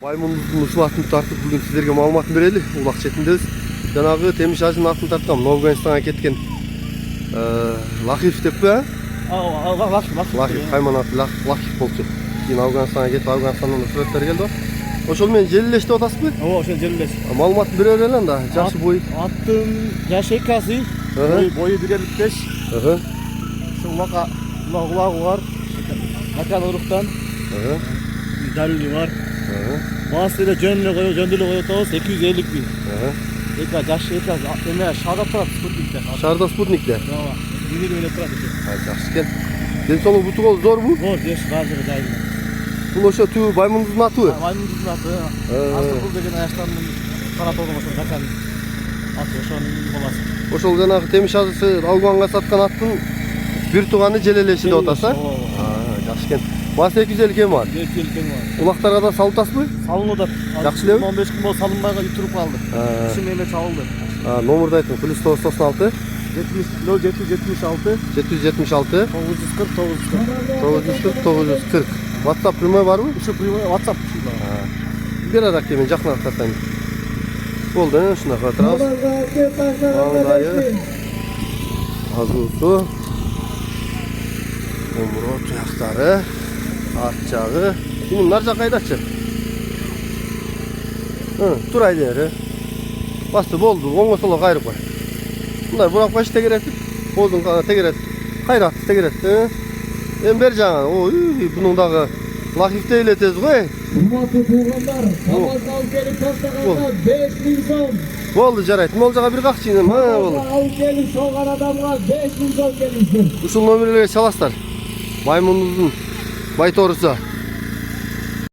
Баймұндың ушул атын тартып бүгүн сиздерге маалыматын берели. Улак четиндебиз. Жанагы Темиш ажынын атын тарткан Афганистанга кеткен Лахиф деппи, Лахиф кайман аты Лахиф болчу. Кийин Афганистанга кетип, Афганистандан сүрөттөр келди. Ошол менен желилештип атасызбы? Ооба, ошол желилеш. Маалыматын бере берели анда. Жакшы бой. Аттын жашы 2 асы, бою 1.55. Ушул улагы бар. Макан уруктан. Далили бар. Баасы эле жөндөлө коюп атабыз 250 000. Эка жашы эка эме шарда турат спутникте. Шарда спутникте. Ооба. Бири эле турат экен. Жакшы экен. Ден соолугу бутугол зорбу? Зор, жеш баары жайында. Бул ошо түбү Баймундун атыбы? Баймундун аты. Астыкул деген аяштандын каратоодон ошо жакан аты ошонун баласы. Ошол жанагы Темиш ажысы Алганга саткан аттын бир тууганы желелеши деп атасыз, жакшы экен. Баасы 250 кем бар. 250 кем бар. Улактарга да салып атасызбы? Салынып атат. Жакшы элеби? 15 күн болуп салынбай туруп калды. Иши эме чабылды. Номерди айтың. +996 0776 776 940 940. WhatsApp прямой барбы? Ушу прямой WhatsApp ушул. Бир арак кемен жакыныраак тартайын. Болду, ушуна катырабыз. Маңдайы, азуусу, омуру, туяктары, арт жагы. Мунун нар жак кайдачы? Турай бери. Басты болду, оңго соло кайрып кой. Мындай бурап кайшы тегеретип, болдун тегеретип, кайрат тегеретип. Эми бер жагы, ой, бунун дагы Лахифте элетесиз го. Урматтуу туугандар, намазды алып келип таштаганга 5000 сом. Болду, жарайт. Мол жага бир какчы, болду. Алып келип салган адамга 5000 сом келиңиздер. Ушул номерлерге чаласыздар. Баймундун байторусу.